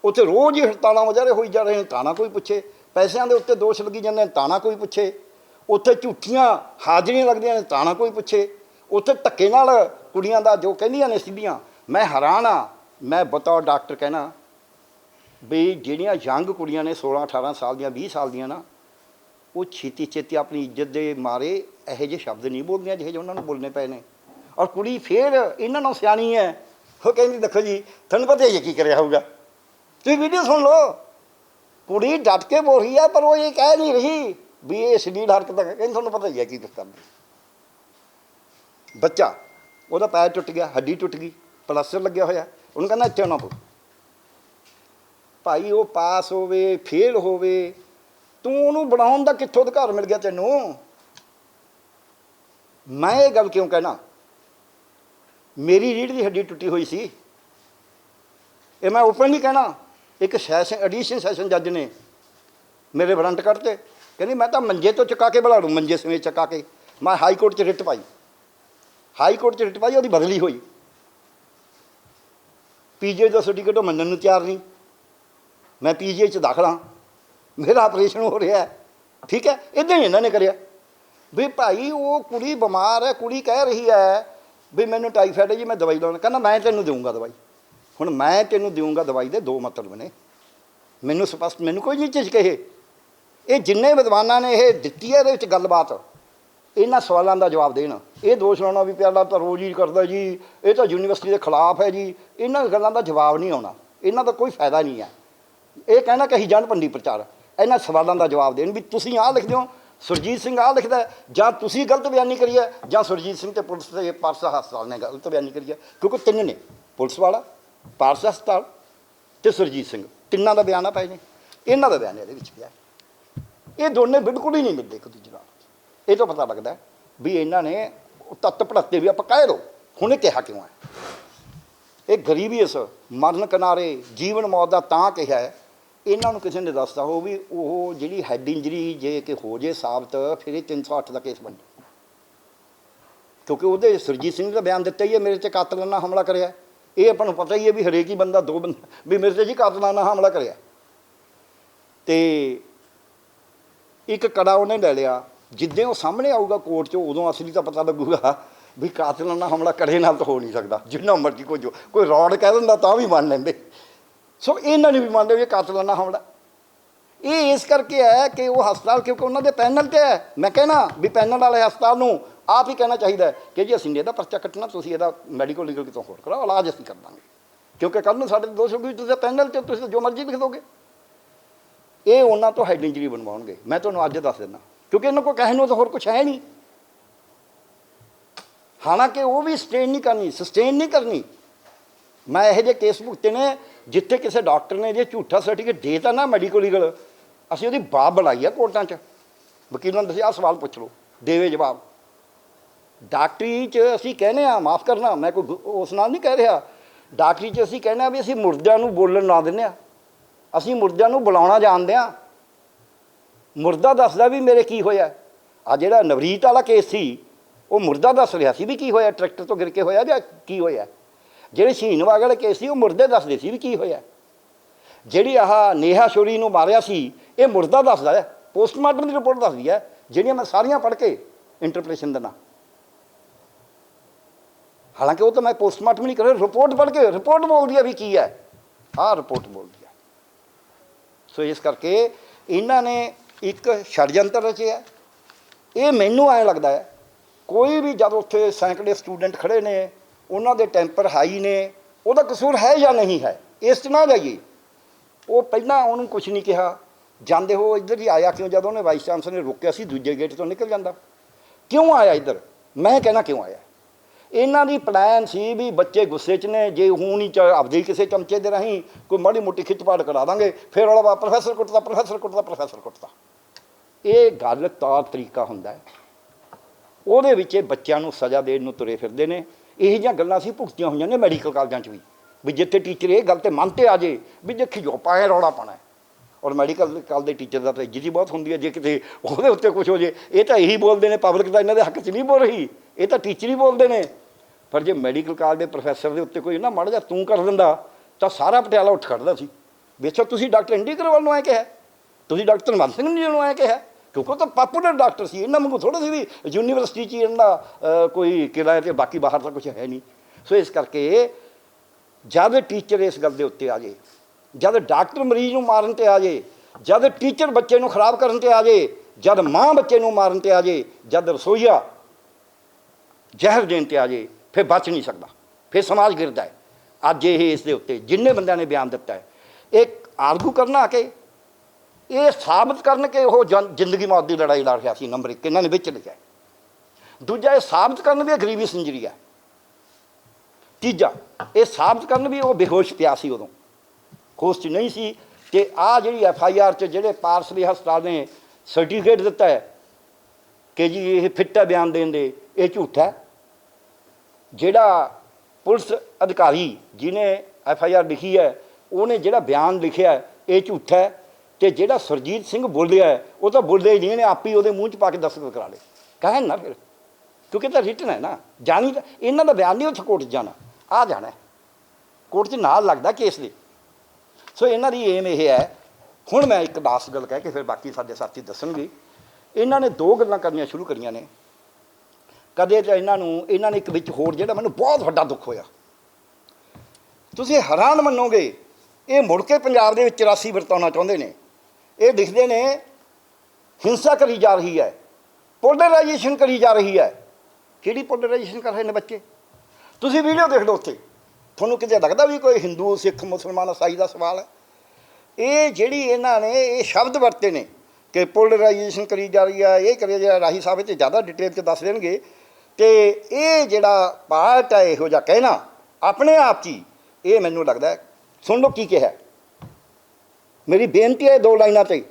उत्थे रोज़ ही हड़तालां मुजाहरे होई जा रहे हैं तां ना कोई पुछे, पैसों के उत्ते दोष लगी जाते हैं तां ना कोई पुछे, उत्थे झूठियां हाज़रियां लगदियां ने तां ना कोई पुछे, उत्थे धक्के नाल कुड़ियां दा जो कहिंदियां ने सीधियां। मैं हैरान हाँ, मैं बतौर डॉक्टर कहना भी जिहड़ियां यंग कुड़ियां ने 16-18 साल दियां 20 साल दियां ना, वो छेती छेती अपनी इज्जत के मारे ਇਹੋ ਜਿਹੇ शब्द नहीं बोलदियां ਜਿਹੇ ਜਿਹੇ ਉਹਨਾਂ ਨੂੰ बोलने पे ने। और कुड़ी फिर इन्हां नालों सियाणी है, वो कहती देखो जी तुहानूं पता ही की करिया होगा, तुम वीडियो सुन लो, कुड़ी डट के बोल रही है पर वो ये कह नहीं रही भी ये अश्लील हरकत है, कहती थोड़ा पता ही है की कुछ करना। बच्चा ਉਹਦਾ पैर टुट गया, हड्डी टुट गई, प्लास्टर लग्या होया, ਉਹਨੂੰ कहना इत्थे आना पो भाई, वो पास होवे फेल होवे, तू ਉਹਨੂੰ ਬਣਾਉਣ ਦਾ कित्थों अधिकार मिल गया तैनूं। मैं ये गल क्यों कहना, मेरी रीढ़ की हड्डी टुटी हुई सी, ये मैं ओपन नहीं कहना। एक सैशन एडिशन सैशन जज ने मेरे वारंट करते, कहनी मैं तो मंजे तो चुका के बुला लूँ, मंजे समेत चुका के। मैं हाई कोर्ट च रिट पाई, हाई कोर्ट च रिट पाई, वो बदली हुई, PGI का सर्टिफिकेट मनण नूं तैयार नहीं, मैं PGI च दाखल हाँ, मेरा ऑपरेशन हो रहा है, ठीक है। इदां ही इन्होंने करिया, ਵੀ ਭਾਈ ਉਹ ਕੁੜੀ ਬਿਮਾਰ ਹੈ, ਕੁੜੀ ਕਹਿ ਰਹੀ ਹੈ ਵੀ ਮੈਨੂੰ ਟਾਈਫਾਇਡ ਹੈ ਜੀ, ਮੈਂ ਦਵਾਈ ਲਾਉਣਾ। ਕਹਿੰਦਾ ਮੈਂ ਤੈਨੂੰ ਦੇਊਂਗਾ ਦਵਾਈ। ਹੁਣ ਮੈਂ ਤੈਨੂੰ ਦੇਊਂਗਾ ਦਵਾਈ ਦੇ ਦੋ ਮਤਲਬ ਨੇ, ਮੈਨੂੰ ਸਪਸ਼ਟ, ਮੈਨੂੰ ਕੋਈ ਨਹੀਂ ਝਿਜਕ। ਇਹ ਜਿੰਨੇ ਵਿਦਵਾਨਾਂ ਨੇ ਇਹ ਦਿੱਤੀ ਹੈ ਇਹਦੇ ਵਿੱਚ ਗੱਲਬਾਤ, ਇਹਨਾਂ ਸਵਾਲਾਂ ਦਾ ਜਵਾਬ ਦੇਣ। ਇਹ ਦੋਸ਼ ਲਾਉਣਾ ਵੀ ਪਿਆਲਾ ਤਾਂ ਰੋਜ਼ ਹੀ ਕਰਦਾ ਜੀ, ਇਹ ਤਾਂ ਯੂਨੀਵਰਸਿਟੀ ਦੇ ਖਿਲਾਫ ਹੈ ਜੀ, ਇਹਨਾਂ ਗੱਲਾਂ ਦਾ ਜਵਾਬ ਨਹੀਂ ਆਉਣਾ, ਇਹਨਾਂ ਦਾ ਕੋਈ ਫਾਇਦਾ ਨਹੀਂ ਹੈ। ਇਹ ਕਹਿਣਾ ਕਹੀ ਜਾਣ ਪੰਡੀ ਪ੍ਰਚਾਰ, ਇਹਨਾਂ ਸਵਾਲਾਂ ਦਾ ਜਵਾਬ ਦੇਣ ਵੀ ਤੁਸੀਂ ਆਹ ਲਿਖਦੇ ਹੋ, ਸੁਰਜੀਤ ਸਿੰਘ ਆਹ ਲਿਖਦਾ, ਜਾਂ ਤੁਸੀਂ ਗਲਤ ਬਿਆਨੀ ਕਰੀ ਹੈ, ਜਾਂ ਸੁਰਜੀਤ ਸਿੰਘ ਤੇ ਪੁਲਿਸ ਤੇ ਪਾਰਸ ਹਸਪਤਾਲ ਨੇ ਗਲਤ ਬਿਆਨੀ ਕਰੀ ਹੈ। ਕਿਉਂਕਿ ਤਿੰਨ ਨੇ, ਪੁਲਿਸ ਵਾਲਾ, ਪਾਰਸ ਹਸਪਤਾਲ ਤੇ ਸੁਰਜੀਤ ਸਿੰਘ, ਤਿੰਨਾਂ ਦਾ ਬਿਆਨ ਆ ਪਏ ਨੇ, ਇਹਨਾਂ ਦਾ ਬਿਆਨ ਇਹਦੇ ਵਿੱਚ ਪਿਆ। ਇਹ ਦੋਨੇ ਬਿਲਕੁਲ ਹੀ ਨਹੀਂ ਮਿਲਦੇ ਇੱਕ ਦੂਜੇ ਨਾਲ। ਇਹ ਤੋਂ ਪਤਾ ਲੱਗਦਾ ਵੀ ਇਹਨਾਂ ਨੇ ਤੱਤ ਭੜੱਤੇ ਵੀ ਆਪਾਂ ਕਹਿ ਲਓ, ਹੁਣ ਇਹ ਕਿਹਾ ਕਿਉਂ ਹੈ? ਇਹ ਗਰੀਬੀ ਇਸ ਮਰਨ ਕਿਨਾਰੇ ਜੀਵਨ ਮੌਤ ਦਾ ਤਾਂ ਕਿਹਾ ਹੈ। ਇਹਨਾਂ ਨੂੰ ਕਿਸੇ ਨੇ ਦੱਸਦਾ ਹੋ ਵੀ ਉਹ ਜਿਹੜੀ ਹੈਡ ਇੰਜਰੀ ਜੇ ਕਿ ਹੋ ਜੇ ਸਾਬਤ, ਫਿਰ ਇਹ 308 ਦਾ ਕੇਸ ਬਣ ਜਾਊ। ਕਿਉਂਕਿ ਉਹਦੇ ਸੁਰਜੀਤ ਸਿੰਘ ਦਾ ਬਿਆਨ ਦਿੱਤਾ ਹੀ ਹੈ, ਮੇਰੇ 'ਤੇ ਕਾਤਲਾਨਾ ਹਮਲਾ ਕਰਿਆ। ਇਹ ਆਪਾਂ ਨੂੰ ਪਤਾ ਹੀ ਹੈ ਵੀ ਹਰੇਕ ਹੀ ਬੰਦਾ ਦੋ ਬੰਦਾ ਵੀ ਮੇਰੇ 'ਤੇ ਜੀ ਕਾਤਲਾਨਾ ਹਮਲਾ ਕਰਿਆ। ਅਤੇ ਇੱਕ ਕੜਾ ਉਹਨੇ ਲੈ ਲਿਆ, ਜਿੱਦਾਂ ਉਹ ਸਾਹਮਣੇ ਆਊਗਾ ਕੋਰਟ 'ਚ ਉਦੋਂ ਅਸਲੀ ਤਾਂ ਪਤਾ ਲੱਗੂਗਾ ਵੀ ਕਾਤਲਾਨਾ ਹਮਲਾ ਕੜੇ ਨਾਲ ਤਾਂ ਹੋ ਨਹੀਂ ਸਕਦਾ। ਜਿੰਨਾ ਮਰਜ਼ੀ ਕੋਈ ਰੌਡ ਕਹਿ ਦਿੰਦਾ ਤਾਂ ਵੀ ਮੰਨ ਲੈਂਦੇ। ਸੋ ਇਹਨਾਂ ਨੇ ਵੀ ਮੰਨਦੇ ਵੀ ਕਾਤਲਾਨਾ ਹਮਲਾ। ਇਹ ਇਸ ਕਰਕੇ ਹੈ ਕਿ ਉਹ ਹਸਪਤਾਲ, ਕਿਉਂਕਿ ਉਹਨਾਂ ਦੇ ਪੈਨਲ 'ਤੇ ਹੈ। ਮੈਂ ਕਹਿਣਾ ਵੀ ਪੈਨਲ ਵਾਲੇ ਹਸਪਤਾਲ ਨੂੰ ਆਪ ਹੀ ਕਹਿਣਾ ਚਾਹੀਦਾ ਕਿ ਜੀ ਅਸੀਂ ਇਹਦਾ ਪਰਚਾ ਕੱਟਣਾ, ਤੁਸੀਂ ਇਹਦਾ ਮੈਡੀਕਲ ਲੀਗਲ ਕਿਤੋਂ ਹੋਰ ਕਰਾਓ, ਇਲਾਜ ਅਸੀਂ ਕਰ ਦਾਂਗੇ। ਕਿਉਂਕਿ ਕੱਲ੍ਹ ਨੂੰ ਸਾਡੇ ਦੋਸ਼ ਹੋਊਗੀ ਤੁਸੀਂ ਪੈਨਲ 'ਤੇ ਤੁਸੀਂ ਜੋ ਮਰਜ਼ੀ ਲਿਖ ਦੋਗੇ। ਇਹ ਉਹਨਾਂ ਤੋਂ ਹੈਡ ਇੰਜਰੀ ਬਣਵਾਉਣਗੇ, ਮੈਂ ਤੁਹਾਨੂੰ ਅੱਜ ਦੱਸ ਦਿੰਦਾ, ਕਿਉਂਕਿ ਇਹਨਾਂ ਕੋਲ ਕਹਿਣ ਨੂੰ ਤਾਂ ਹੋਰ ਕੁਛ ਹੈ ਨਹੀਂ। ਹਾਲਾਂਕਿ ਉਹ ਵੀ ਸਟੇਨ ਨਹੀਂ ਕਰਨੀ, ਸਸਟੇਨ ਨਹੀਂ ਕਰਨੀ। ਮੈਂ ਇਹੋ ਜਿਹੇ ਕੇਸ ਭੁਗਤੇ ਨੇ ਜਿੱਥੇ ਕਿਸੇ ਡਾਕਟਰ ਨੇ ਜੇ ਝੂਠਾ ਸਰਟੀਫਿਕੇਟ ਦੇ ਤਾ ਨਾ ਮੈਡੀਕਲ ਲੀਗਲ, ਅਸੀਂ ਉਹਦੀ ਬਾਬ ਬੁਲਾਈ ਆ ਕੋਰਟਾਂ 'ਚ, ਵਕੀਲਾਂ ਨੂੰ ਦੱਸਿਆ ਆਹ ਸਵਾਲ ਪੁੱਛ ਲਓ, ਦੇਵੇ ਜਵਾਬ। ਡਾਕਟਰੀ 'ਚ ਅਸੀਂ ਕਹਿੰਦੇ ਹਾਂ, ਮਾਫ਼ ਕਰਨਾ ਮੈਂ ਕੋਈ ਉਸ ਨਾਲ ਨਹੀਂ ਕਹਿ ਰਿਹਾ, ਡਾਕਟਰੀ 'ਚ ਅਸੀਂ ਕਹਿੰਦੇ ਹਾਂ ਵੀ ਅਸੀਂ ਮੁਰਦਿਆਂ ਨੂੰ ਬੋਲਣ ਨਾ ਦਿੰਦੇ ਹਾਂ, ਅਸੀਂ ਮੁਰਦਿਆਂ ਨੂੰ ਬੁਲਾਉਣਾ ਜਾਣਦੇ ਹਾਂ। ਮੁਰਦਾ ਦੱਸਦਾ ਵੀ ਮੇਰੇ ਕੀ ਹੋਇਆ। ਆ ਜਿਹੜਾ ਨਵਰੀਤ ਵਾਲਾ ਕੇਸ ਸੀ ਉਹ ਮੁਰਦਾ ਦੱਸ ਰਿਹਾ ਸੀ ਵੀ ਕੀ ਹੋਇਆ, ਟਰੈਕਟਰ ਤੋਂ ਗਿਰ ਕੇ ਹੋਇਆ ਜਾਂ ਕੀ ਹੋਇਆ। ਜਿਹੜੇ ਸ਼ਹੀਨਵਾਗ ਵਾਲੇ ਕੇਸ ਸੀ ਉਹ ਮੁਰਦੇ ਦੱਸਦੇ ਸੀ ਵੀ ਕੀ ਹੋਇਆ। ਜਿਹੜੀ ਆਹ ਨੇਹਾ ਸ਼ੋਰੀ ਨੂੰ ਮਾਰਿਆ ਸੀ ਇਹ ਮੁਰਦਾ ਦੱਸਦਾ ਹੈ, ਪੋਸਟਮਾਰਟਮ ਦੀ ਰਿਪੋਰਟ ਦੱਸਦੀ ਹੈ, ਜਿਹੜੀਆਂ ਮੈਂ ਸਾਰੀਆਂ ਪੜ੍ਹ ਕੇ ਇੰਟਰਪ੍ਰੀਟੇਸ਼ਨ ਦੇਣਾ। ਹਾਲਾਂਕਿ ਉਹ ਤਾਂ ਮੈਂ ਪੋਸਟਮਾਰਟਮ ਨਹੀਂ ਕਰ ਰਿਹਾ, ਰਿਪੋਰਟ ਪੜ੍ਹ ਕੇ ਰਿਪੋਰਟ ਬੋਲਦੀ ਹੈ ਵੀ ਕੀ ਹੈ, ਆਹ ਰਿਪੋਰਟ ਬੋਲਦੀ ਹੈ। ਸੋ ਇਸ ਕਰਕੇ ਇਹਨਾਂ ਨੇ ਇੱਕ ਛੜਯੰਤਰ ਰਚਿਆ। ਇਹ ਮੈਨੂੰ ਐਂ ਲੱਗਦਾ ਹੈ ਕੋਈ ਵੀ ਜਦ ਉੱਥੇ ਸੈਂਕੜੇ ਸਟੂਡੈਂਟ ਖੜ੍ਹੇ ਨੇ, ਉਹਨਾਂ ਦੇ ਟੈਂਪਰ ਹਾਈ ਨੇ, ਉਹਦਾ ਕਸੂਰ ਹੈ ਜਾਂ ਨਹੀਂ ਹੈ ਇਸ 'ਚ ਨਾ ਜਾਈਏ। ਉਹ ਪਹਿਲਾਂ ਉਹਨੂੰ ਕੁਛ ਨਹੀਂ ਕਿਹਾ, ਜਾਂਦੇ ਹੋ ਇੱਧਰ ਹੀ ਆਇਆ ਕਿਉਂ? ਜਦੋਂ ਉਹਨੇ ਵਾਈਸ ਚਾਂਸਲਰ ਨੇ ਰੋਕਿਆ ਸੀ ਦੂਜੇ ਗੇਟ ਤੋਂ ਨਿਕਲ ਜਾਂਦਾ। ਕਿਉਂ ਆਇਆ ਇੱਧਰ? ਮੈਂ ਕਹਿਣਾ ਕਿਉਂ ਆਇਆ? ਇਹਨਾਂ ਦੀ ਪਲਾਨ ਸੀ ਵੀ ਬੱਚੇ ਗੁੱਸੇ 'ਚ ਨੇ, ਜੇ ਹੁਣ ਹੀ ਆਪਦੇ ਕਿਸੇ ਚਮਚੇ ਦੇ ਰਾਹੀਂ ਕੋਈ ਮਾੜੀ ਮੋਟੀ ਖਿੱਚਪਾੜ ਕਰਾ ਦਾਂਗੇ, ਫਿਰ ਵਾਲਾ ਪ੍ਰੋਫੈਸਰ ਕੁੱਟਦਾ, ਪ੍ਰੋਫੈਸਰ ਕੁੱਟਦਾ, ਪ੍ਰੋਫੈਸਰ ਕੁੱਟਦਾ। ਇਹ ਗੱਲ ਤੌਰ ਤਰੀਕਾ ਹੁੰਦਾ ਹੈ, ਉਹਦੇ ਵਿੱਚ ਬੱਚਿਆਂ ਨੂੰ ਸਜ਼ਾ ਦੇਣ ਨੂੰ ਤੁਰੇ ਫਿਰਦੇ ਨੇ। ਇਹੋ ਜਿਹੀਆਂ ਗੱਲਾਂ ਅਸੀਂ ਭੁਗਤੀਆਂ ਹੋਈਆਂ ਨੇ ਮੈਡੀਕਲ ਕਾਲਜਾਂ 'ਚ ਵੀ ਜਿੱਥੇ ਟੀਚਰ ਇਹ ਗੱਲ 'ਤੇ ਮਨ 'ਤੇ ਆ ਜੇ ਵੀ ਦੇਖੀ ਜੋ ਪਾਏ ਰੌਲਾ ਪਾਉਣਾ। ਔਰ ਮੈਡੀਕਲ ਕਾਲਜ ਦੇ ਟੀਚਰ ਦਾ ਤਾਂ ਇੱਜ਼ਤ ਹੀ ਬਹੁਤ ਹੁੰਦੀ ਹੈ, ਜੇ ਕਿਤੇ ਉਹਦੇ ਉੱਤੇ ਕੁਛ ਹੋ ਜੇ। ਇਹ ਤਾਂ ਇਹੀ ਬੋਲਦੇ ਨੇ, ਪਬਲਿਕ ਤਾਂ ਇਹਨਾਂ ਦੇ ਹੱਕ 'ਚ ਨਹੀਂ ਬੋਲ ਰਹੀ, ਇਹ ਤਾਂ ਟੀਚਰ ਹੀ ਬੋਲਦੇ ਨੇ। ਪਰ ਜੇ ਮੈਡੀਕਲ ਕਾਲਜ ਦੇ ਪ੍ਰੋਫੈਸਰ ਦੇ ਉੱਤੇ ਕੋਈ ਨਾ ਮਾੜਾ ਜਿਹਾ ਤੂੰ ਕਰ ਦਿੰਦਾ ਤਾਂ ਸਾਰਾ ਪਟਿਆਲਾ ਉੱਠ ਖੜਦਾ ਸੀ। ਬੇਸ਼ੱਕ ਤੁਸੀਂ ਡਾਕਟਰ ਐਨ ਡੀ ਅਗਰਵਾਲ ਨੂੰ ਐਂ ਕਿਹਾ, ਤੁਸੀਂ ਡਾਕਟਰ ਧਰਮਲ ਸਿੰਘ ਜੀ ਨੂੰ ਐਂ ਕਿਹਾ, ਕਿਉਂਕਿ ਉਹ ਤਾਂ ਪਾਪੂਲਰ ਡਾਕਟਰ ਸੀ। ਇਹਨਾਂ ਵਾਂਗੂ ਥੋੜ੍ਹਾ ਸੀ ਵੀ ਯੂਨੀਵਰਸਿਟੀ 'ਚ ਇਹਨਾਂ ਦਾ ਕੋਈ ਕਿਰਾਏ 'ਤੇ ਬਾਕੀ ਬਾਹਰ ਤਾਂ ਕੁਛ ਹੈ ਨਹੀਂ। ਸੋ ਇਸ ਕਰਕੇ ਜਦ ਟੀਚਰ ਇਸ ਗੱਲ ਦੇ ਉੱਤੇ ਆ ਜੇ, ਜਦ ਡਾਕਟਰ ਮਰੀਜ਼ ਨੂੰ ਮਾਰਨ 'ਤੇ ਆ ਜੇ, ਜਦ ਟੀਚਰ ਬੱਚੇ ਨੂੰ ਖਰਾਬ ਕਰਨ 'ਤੇ ਆ ਜੇ, ਜਦ ਮਾਂ ਬੱਚੇ ਨੂੰ ਮਾਰਨ 'ਤੇ ਆ ਜੇ, ਜਦ ਰਸੋਈਆ ਜ਼ਹਿਰ ਦੇਣ 'ਤੇ ਆ ਜੇ, ਫਿਰ ਬਚ ਨਹੀਂ ਸਕਦਾ, ਫਿਰ ਸਮਾਜ ਗਿਰਦਾ ਹੈ। ਅੱਜ ਇਹ ਇਸ ਦੇ ਉੱਤੇ ਜਿੰਨੇ ਬੰਦਿਆਂ ਨੇ ਬਿਆਨ ਦਿੱਤਾ ਹੈ, ਇੱਕ ਆਰਗੂ ਕਰਨਾ ਆ ਕੇ ਇਹ ਸਾਬਤ ਕਰਨ ਕਿ ਉਹ ਜ਼ਿੰਦਗੀ ਮੌਤ ਦੀ ਲੜਾਈ ਲੜ ਰਿਹਾ ਸੀ, ਨੰਬਰ 1 ਇਹਨਾਂ ਨੇ ਵਿੱਚ ਲਿਖਿਆ। ਦੂਜਾ ਇਹ ਸਾਬਤ ਕਰਨ ਵੀ ਗਰੀਬੀ ਇੰਜਰੀ ਹੈ। ਤੀਜਾ ਇਹ ਸਾਬਤ ਕਰਨ ਵੀ ਉਹ ਬੇਹੋਸ਼ ਪਿਆ ਸੀ, ਉਦੋਂ ਹੋਸ਼ 'ਚ ਨਹੀਂ ਸੀ। ਅਤੇ ਆਹ ਜਿਹੜੀ FIR 'ਚ ਜਿਹੜੇ ਪਾਰਸਲੀ ਹਸਪਤਾਲ ਨੇ ਸਰਟੀਫਿਕੇਟ ਦਿੱਤਾ ਹੈ ਕਿ ਜੀ ਇਹ ਫਿੱਟ ਹੈ ਬਿਆਨ ਦੇਣ ਦੇ, ਇਹ ਝੂਠ ਹੈ। ਜਿਹੜਾ ਪੁਲਿਸ ਅਧਿਕਾਰੀ ਜਿਹਨੇ FIR ਲਿਖੀ ਹੈ ਉਹਨੇ ਜਿਹੜਾ ਬਿਆਨ ਲਿਖਿਆ ਇਹ ਝੂਠ ਹੈ। ਅਤੇ ਜਿਹੜਾ ਸੁਰਜੀਤ ਸਿੰਘ ਬੋਲਿਆ ਉਹ ਤਾਂ ਬੋਲਿਆ ਹੀ ਨਹੀਂ, ਇਹਨੇ ਆਪ ਹੀ ਉਹਦੇ ਮੂੰਹ 'ਚ ਪਾ ਕੇ ਦਸਤਖਤ ਕਰਾ ਲਏ। ਕਹਿਣ ਨਾ ਫਿਰ, ਕਿਉਂਕਿ ਤਾਂ ਰਿਟਨ ਹੈ ਨਾ, ਜਾਣੀ ਤਾਂ ਇਹਨਾਂ ਦਾ ਬਿਆਨ ਨਹੀਂ ਉੱਥੇ ਕੋਰਟ 'ਚ ਜਾਣਾ, ਆ ਜਾਣਾ ਕੋਰਟ 'ਚ ਨਾਲ ਲੱਗਦਾ ਕੇਸ ਦੇ। ਸੋ ਇਹਨਾਂ ਦੀ ਏਮ ਇਹ ਹੈ। ਹੁਣ ਮੈਂ ਇੱਕ ਲਾਸਟ ਗੱਲ ਕਹਿ ਕੇ ਫਿਰ ਬਾਕੀ ਸਾਡੇ ਸਾਥੀ ਦੱਸਣਗੇ। ਇਹਨਾਂ ਨੇ ਦੋ ਗੱਲਾਂ ਕਰਨੀਆਂ ਸ਼ੁਰੂ ਕਰੀਆਂ ਨੇ। ਕਦੇ ਤਾਂ ਇਹਨਾਂ ਨੇ ਇੱਕ ਵਿੱਚ ਹੋਰ ਜਿਹੜਾ ਮੈਨੂੰ ਬਹੁਤ ਵੱਡਾ ਦੁੱਖ ਹੋਇਆ, ਤੁਸੀਂ ਹੈਰਾਨ ਮੰਨੋਗੇ, ਇਹ ਮੁੜ ਕੇ ਪੰਜਾਬ ਦੇ ਵਿੱਚ 84 ਵਰਤਾਉਣਾ ਚਾਹੁੰਦੇ ਨੇ। ਇਹ ਲਿਖਦੇ ਨੇ ਹਿੰਸਾ ਕਰੀ ਜਾ ਰਹੀ ਹੈ, ਪੋਲਰਾਈਜੇਸ਼ਨ ਕਰੀ ਜਾ ਰਹੀ ਹੈ। ਕਿਹੜੀ ਪੋਲਰਾਈਜੇਸ਼ਨ ਕਰ ਰਹੇ ਨੇ ਬੱਚੇ? ਤੁਸੀਂ ਵੀਡੀਓ ਦੇਖ ਲਓ, ਉੱਥੇ ਤੁਹਾਨੂੰ ਕਿਤੇ ਲੱਗਦਾ ਵੀ ਕੋਈ ਹਿੰਦੂ ਸਿੱਖ ਮੁਸਲਮਾਨ ਈਸਾਈ ਦਾ ਸਵਾਲ ਹੈ? ਇਹ ਜਿਹੜੀ ਇਹਨਾਂ ਨੇ ਇਹ ਸ਼ਬਦ ਵਰਤੇ ਨੇ ਕਿ ਪੋਲਰਾਈਜੇਸ਼ਨ ਕਰੀ ਜਾ ਰਹੀ ਹੈ, ਇਹ ਕਰੀ ਜਾ, ਰਾਹੀ ਸਾਹਿਬ ਇਹ ਜ਼ਿਆਦਾ ਡਿਟੇਲ 'ਚ ਦੱਸ ਦੇਣਗੇ। ਅਤੇ ਇਹ ਜਿਹੜਾ ਪਾਰਟ ਹੈ ਇਹੋ ਜਿਹਾ ਕਹਿਣਾ ਆਪਣੇ ਆਪ 'ਚ ਹੀ, ਇਹ ਮੈਨੂੰ ਲੱਗਦਾ, ਸੁਣ ਲਓ ਕੀ ਕਿਹਾ। ਮੇਰੀ ਬੇਨਤੀ ਹੈ 2 ਲਾਈਨਾਂ 'ਤੇ,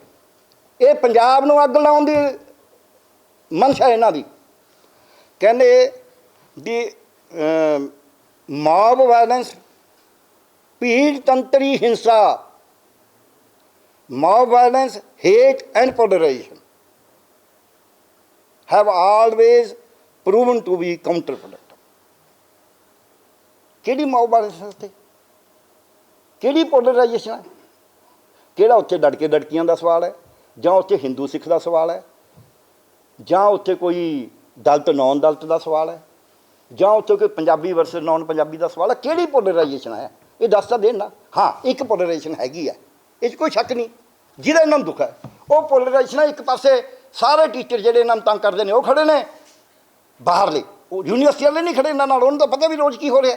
ਇਹ ਪੰਜਾਬ ਨੂੰ ਅੱਗ ਲਾਉਣ ਦੀ ਮਨਸ਼ਾ ਇਹਨਾਂ ਦੀ। ਕਹਿੰਦੇ ਦੀ ਮੌਬ ਵਾਇਲੈਂਸ, ਭੀੜ ਤੰਤਰੀ ਹਿੰਸਾ, mob violence, hate and polarization have always proven to be counterproductive। ਕਿਹੜੀ mob violence ਤੇ ਕਿਹੜੀ polarization ਹੈ? ਕਿਹੜਾ ਉੱਥੇ ਲੜਕੀਆਂ ਦਾ ਸਵਾਲ ਹੈ, ਜਾਂ ਉੱਥੇ ਹਿੰਦੂ ਸਿੱਖ ਦਾ ਸਵਾਲ ਹੈ, ਜਾਂ ਉੱਥੇ ਕੋਈ ਦਲਿਤ ਨੌਨ ਦਲਿਤ ਦਾ ਸਵਾਲ ਹੈ, ਜਾਂ ਉੱਥੇ ਕੋਈ ਪੰਜਾਬੀ ਵਰਸਸ ਨੌਨ ਪੰਜਾਬੀ ਦਾ ਸਵਾਲ ਹੈ? ਕਿਹੜੀ ਪੋਲਰਾਈਜੇਸ਼ਨ ਹੈ? ਇਹ ਦੱਸ ਤਾਂ ਦੇਣ ਨਾ। ਹਾਂ, ਇੱਕ ਪੋਲਰਾਈਜੇਸ਼ਨ ਹੈਗੀ ਹੈ, ਇਹ 'ਚ ਕੋਈ ਸ਼ੱਕ ਨਹੀਂ। ਜਿਹਦਾ ਇਹਨਾਂ ਨੂੰ ਦੁੱਖ ਹੈ ਉਹ ਪੋਲਰਾਈਜੇਸ਼ਨ ਹੈ। ਇੱਕ ਪਾਸੇ ਸਾਰੇ ਟੀਚਰ ਜਿਹੜੇ ਇਹਨਾਂ ਨੂੰ ਤੰਗ ਕਰਦੇ ਨੇ ਉਹ ਖੜੇ ਨੇ, ਬਾਹਰਲੇ ਉਹ ਯੂਨੀਵਰਸਿਟੀ ਵਾਲੇ ਨਹੀਂ ਖੜੇ ਇਹਨਾਂ ਨਾਲ, ਉਹਨੂੰ ਤਾਂ ਪਤਾ ਵੀ ਰੋਜ਼ ਕੀ ਹੋ ਰਿਹਾ।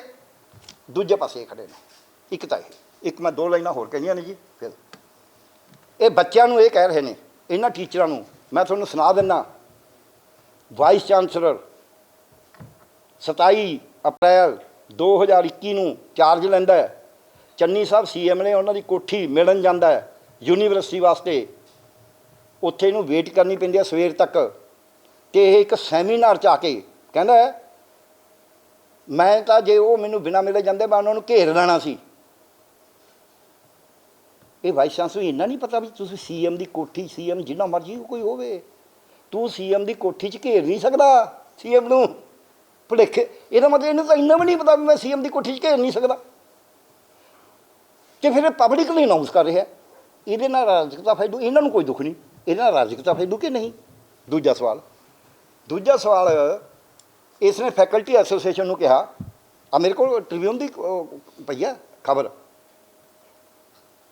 ਦੂਜੇ ਪਾਸੇ ਇਹ ਖੜੇ ਨੇ। ਇੱਕ ਤਾਂ ਇੱਕ ਮੈਂ 2 ਲਾਈਨਾਂ ਹੋਰ ਕਹੀਆਂ ਨੇ ਜੀ। ਫਿਰ ਇਹ ਬੱਚਿਆਂ ਨੂੰ ਇਹ ਕਹਿ ਰਹੇ ਨੇ, ਇਹਨਾਂ ਟੀਚਰਾਂ ਨੂੰ, ਮੈਂ ਤੁਹਾਨੂੰ ਸੁਣਾ ਦਿੰਦਾ। ਵਾਈਸ ਚਾਂਸਲਰ 27 ਅਪ੍ਰੈਲ 2021 ਨੂੰ ਚਾਰਜ ਲੈਂਦਾ ਹੈ। ਚੰਨੀ ਸਾਹਿਬ CM ਨੇ ਉਹਨਾਂ ਦੀ ਕੋਠੀ ਮਿਲਣ ਜਾਂਦਾ ਹੈ ਯੂਨੀਵਰਸਿਟੀ ਵਾਸਤੇ। ਉੱਥੇ ਇਹਨੂੰ ਵੇਟ ਕਰਨੀ ਪੈਂਦੀ ਹੈ ਸਵੇਰ ਤੱਕ। ਅਤੇ ਇਹ ਇੱਕ ਸੈਮੀਨਾਰ 'ਚ ਆ ਕੇ ਕਹਿੰਦਾ, ਮੈਂ ਤਾਂ ਜੇ ਉਹ ਮੈਨੂੰ ਬਿਨਾਂ ਮਿਲੇ ਜਾਂਦੇ ਮੈਂ ਉਹਨਾਂ ਨੂੰ ਘੇਰ ਲੈਣਾ ਸੀ। ਇਹ ਵਾਈਸ ਚਾਂਸਲਰ ਨੂੰ ਇੰਨਾ ਨਹੀਂ ਪਤਾ ਵੀ ਤੁਸੀਂ CM ਦੀ ਕੋਠੀ, CM ਜਿੰਨਾ ਮਰਜ਼ੀ ਕੋਈ ਹੋਵੇ, ਤੂੰ CM ਦੀ ਕੋਠੀ 'ਚ ਘੇਰ ਨਹੀਂ ਸਕਦਾ CM ਨੂੰ। ਭੁਲੇਖੇ, ਇਹਦਾ ਮਤਲਬ ਇਹਨੂੰ ਤਾਂ ਇੰਨਾ ਵੀ ਨਹੀਂ ਪਤਾ ਵੀ ਮੈਂ CM ਦੀ ਕੋਠੀ 'ਚ ਘੇਰ ਨਹੀਂ ਸਕਦਾ। ਅਤੇ ਫਿਰ ਇਹ ਪਬਲਿਕਲੀ ਅਨਾਊਂਸ ਕਰ ਰਿਹਾ। ਇਹਦੇ ਨਾਲ ਰਾਜਕਤਾ ਫੈਲੂ, ਇਹਨਾਂ ਨੂੰ ਕੋਈ ਦੁੱਖ ਨਹੀਂ, ਇਹਦੇ ਨਾਲ ਰਾਜਕਤਾ ਫੈਲੂ ਕਿ ਨਹੀਂ? ਦੂਜਾ ਸਵਾਲ ਇਸ ਨੇ ਫੈਕਲਟੀ ਐਸੋਸੀਏਸ਼ਨ ਨੂੰ ਕਿਹਾ, ਆ ਮੇਰੇ ਕੋਲ ਟ੍ਰਿਬਿਊਨ ਦੀ ਪਈ ਆ ਖਬਰ,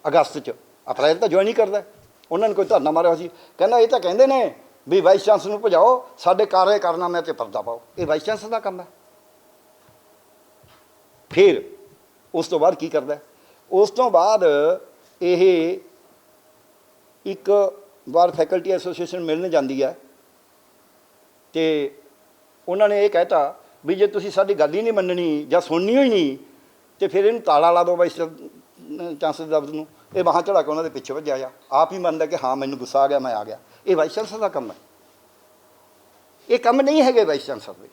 ਅਗਸਤ 'ਚ, ਅਪ੍ਰੈਲ ਤਾਂ ਜੁਆਇਨ ਹੀ ਕਰਦਾ। ਉਹਨਾਂ ਨੇ ਕੋਈ ਧਰਨਾ ਮਾਰਿਆ ਹੋਇਆ ਸੀ, ਕਹਿੰਦਾ ਇਹ ਤਾਂ ਕਹਿੰਦੇ ਨੇ ਵੀ ਵਾਈਸ ਚਾਂਸਲਰ ਨੂੰ ਭਜਾਓ, ਸਾਡੇ ਕਾਰਜ ਕਾਰਨਾਮਿਆਂ 'ਤੇ ਪਰਦਾ ਪਾਓ। ਇਹ ਵਾਈਸ ਚਾਂਸਲਰ ਦਾ ਕੰਮ ਹੈ। ਫਿਰ ਉਸ ਤੋਂ ਬਾਅਦ ਕੀ ਕਰਦਾ? ਉਸ ਤੋਂ ਬਾਅਦ ਇਹ ਇੱਕ ਵਾਰ ਫੈਕਲਟੀ ਐਸੋਸੀਏਸ਼ਨ ਮਿਲਣ ਜਾਂਦੀ ਹੈ ਅਤੇ ਉਹਨਾਂ ਨੇ ਇਹ ਕਹਿਤਾ ਵੀ ਜੇ ਤੁਸੀਂ ਸਾਡੀ ਗੱਲ ਹੀ ਨਹੀਂ ਮੰਨਣੀ ਜਾਂ ਸੁਣਨੀ ਹੀ ਨਹੀਂ, ਅਤੇ ਫਿਰ ਇਹਨੂੰ ਤਾਲਾ ਲਾ ਦਿਓ ਵਾਈਸ ਚਾਂਸਲਰ ਦਫ਼ਤਰ ਨੂੰ। ਇਹ ਬਾਹਾਂ ਚੜਾ ਕੇ ਉਹਨਾਂ ਦੇ ਪਿੱਛੇ ਭੱਜਿਆ ਜਾ, ਆਪ ਹੀ ਮੰਨਦਾ ਕਿ ਹਾਂ ਮੈਨੂੰ ਗੁੱਸਾ ਆ ਗਿਆ, ਮੈਂ ਆ ਗਿਆ। ਇਹ ਵਾਈਸ ਚਾਂਸਲਰ ਦਾ ਕੰਮ ਹੈ, ਇਹ ਕੰਮ ਨਹੀਂ ਹੈਗੇ ਵਾਈਸ ਚਾਂਸਲਰ ਦੇ।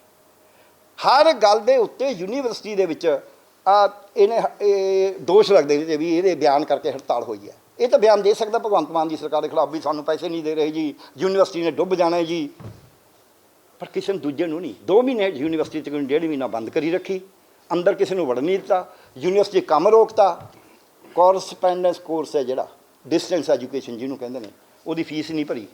ਹਰ ਗੱਲ ਦੇ ਉੱਤੇ ਯੂਨੀਵਰਸਿਟੀ ਦੇ ਵਿੱਚ ਇਹਨੇ ਇਹ ਦੋਸ਼ ਲੱਗਦੇ ਨੇ ਵੀ ਇਹਦੇ ਬਿਆਨ ਕਰਕੇ ਹੜਤਾਲ ਹੋਈ ਹੈ। ਇਹ ਤਾਂ ਬਿਆਨ ਦੇ ਸਕਦਾ ਭਗਵੰਤ ਮਾਨ ਦੀ ਸਰਕਾਰ ਦੇ ਖਿਲਾਫ ਵੀ ਸਾਨੂੰ ਪੈਸੇ ਨਹੀਂ ਦੇ ਰਹੇ ਜੀ, ਯੂਨੀਵਰਸਿਟੀ ਨੇ ਡੁੱਬ ਜਾਣਾ ਜੀ, ਪਰ ਕਿਸੇ ਨੂੰ ਦੂਜੇ ਨੂੰ ਨਹੀਂ। 2 ਮਹੀਨੇ ਯੂਨੀਵਰਸਿਟੀ 'ਚ 1.5 ਮਹੀਨਾ ਬੰਦ ਕਰੀ ਰੱਖੀ, ਅੰਦਰ ਕਿਸੇ ਨੂੰ ਵੜਨ ਨਹੀਂ ਦਿੱਤਾ, ਯੂਨੀਵਰਸਿਟੀ ਕੰਮ ਰੋਕਤਾ। ਕੋਰਸਪੈਂਡੈਂਸ ਕੋਰਸ ਹੈ ਜਿਹੜਾ ਡਿਸਟੈਂਸ ਐਜੂਕੇਸ਼ਨ ਜਿਹਨੂੰ ਕਹਿੰਦੇ ਨੇ, ਉਹਦੀ ਫੀਸ ਨਹੀਂ ਭਰੀ,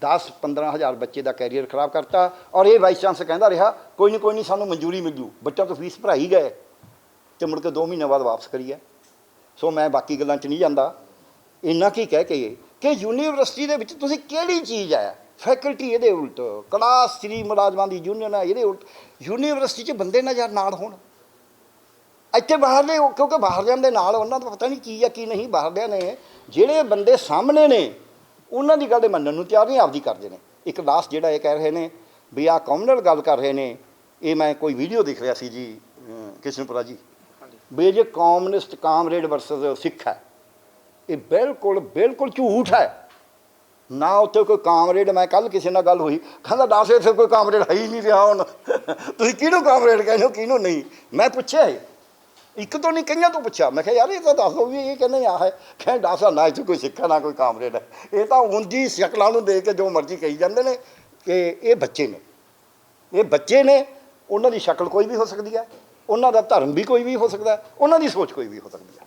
10-15 ਹਜ਼ਾਰ ਬੱਚੇ ਦਾ ਕੈਰੀਅਰ ਖਰਾਬ ਕਰਤਾ। ਔਰ ਇਹ ਵਾਈਸ ਚਾਂਸਲਰ ਕਹਿੰਦਾ ਰਿਹਾ ਕੋਈ ਨਹੀਂ ਸਾਨੂੰ ਮਨਜ਼ੂਰੀ ਮਿਲ ਜੂ, ਬੱਚਿਆਂ ਤੋਂ ਫੀਸ ਭਰਾਈ ਗਏ ਅਤੇ ਮੁੜ ਕੇ 2 ਮਹੀਨੇ ਬਾਅਦ ਵਾਪਸ ਕਰੀ ਹੈ। ਸੋ ਮੈਂ ਬਾਕੀ ਗੱਲਾਂ 'ਚ ਨਹੀਂ ਜਾਂਦਾ, ਇੰਨਾ ਕੀ ਕਹਿ ਕੇ ਕਿ ਯੂਨੀਵਰਸਿਟੀ ਦੇ ਵਿੱਚ ਤੁਸੀਂ ਕਿਹੜੀ ਚੀਜ਼ ਹੈ, ਫੈਕਲਟੀ ਇਹਦੇ ਉਲਟ, ਕਲਾਸ 3 ਮੁਲਾਜ਼ਮਾਂ ਦੀ ਯੂਨੀਅਨ ਹੈ ਇਹਦੇ ਉਲਟ। ਯੂਨੀਵਰਸਿਟੀ 'ਚ ਬੰਦੇ ਨਾ ਯਾਰ ਨਾਲ ਹੋਣ। ਇੱਥੇ ਬਾਹਰਲੇ, ਕਿਉਂਕਿ ਬਾਹਰਲਿਆਂ ਦੇ ਨਾਲ ਉਹਨਾਂ ਦਾ ਪਤਾ ਨਹੀਂ ਕੀ ਆ ਕੀ ਨਹੀਂ। ਬਾਹਰਲਿਆਂ ਨੇ ਜਿਹੜੇ ਬੰਦੇ ਸਾਹਮਣੇ ਨੇ ਉਹਨਾਂ ਦੀ ਗੱਲ ਮੰਨਣ ਨੂੰ ਤਿਆਰ ਨਹੀਂ, ਆਪਦੀ ਕਰਦੇ ਨੇ। ਇੱਕ ਲਾਸਟ ਜਿਹੜਾ ਇਹ ਕਹਿ ਰਹੇ ਨੇ ਵੀ ਆਹ ਕਮਿਊਨਲ ਗੱਲ ਕਰ ਰਹੇ ਨੇ, ਇਹ ਮੈਂ ਕੋਈ ਵੀਡੀਓ ਦੇਖ ਰਿਹਾ ਸੀ ਜੀ ਕਿਸ਼ਨਪੁਰਾ ਜੀ, ਵੀ ਜੇ ਕਮਿਊਨਿਸਟ ਕਾਮਰੇਡ ਵਰਸਸ ਸਿੱਖ ਹੈ, ਇਹ ਬਿਲਕੁਲ ਝੂਠ ਹੈ। ਨਾ ਉੱਥੇ ਕੋਈ ਕਾਮਰੇਡ, ਮੈਂ ਕੱਲ੍ਹ ਕਿਸੇ ਨਾਲ ਗੱਲ ਹੋਈ, ਕਹਿੰਦਾ ਦੱਸ ਇੱਥੇ ਕੋਈ ਕਾਮਰੇਡ ਹੈ ਹੀ ਨਹੀਂ ਰਿਹਾ ਹੁਣ, ਤੁਸੀਂ ਕਿਹਨੂੰ ਕਾਮਰੇਡ ਕਹਿੰਦੇ ਹੋ ਕਿਹਨੂੰ ਨਹੀਂ? ਮੈਂ ਪੁੱਛਿਆ ਇੱਕ ਤੋਂ ਨਹੀਂ ਕਈਆਂ ਤੋਂ ਪੁੱਛਿਆ, ਮੈਂ ਕਿਹਾ ਯਾਰ ਇਹ ਤਾਂ ਦੱਸ ਦਿਓ ਵੀ ਇਹ ਕਹਿੰਦੇ ਆਹ ਹੈ, ਕਹਿੰਦੇ ਦੱਸ ਨਾ ਇੱਥੇ ਕੋਈ ਸਿੱਖ ਹੈ ਨਾ ਕੋਈ ਕਾਮਰੇਡ ਹੈ। ਇਹ ਤਾਂ ਉਂਝ ਸ਼ਕਲਾਂ ਨੂੰ ਦੇਖ ਕੇ ਜੋ ਮਰਜ਼ੀ ਕਹੀ ਜਾਂਦੇ ਨੇ ਕਿ ਇਹ ਬੱਚੇ ਨੇ, ਉਹਨਾਂ ਦੀ ਸ਼ਕਲ ਕੋਈ ਵੀ ਹੋ ਸਕਦੀ ਹੈ, ਉਹਨਾਂ ਦਾ ਧਰਮ ਵੀ ਕੋਈ ਵੀ ਹੋ ਸਕਦਾ, ਉਹਨਾਂ ਦੀ ਸੋਚ ਕੋਈ ਵੀ ਹੋ ਸਕਦੀ ਹੈ।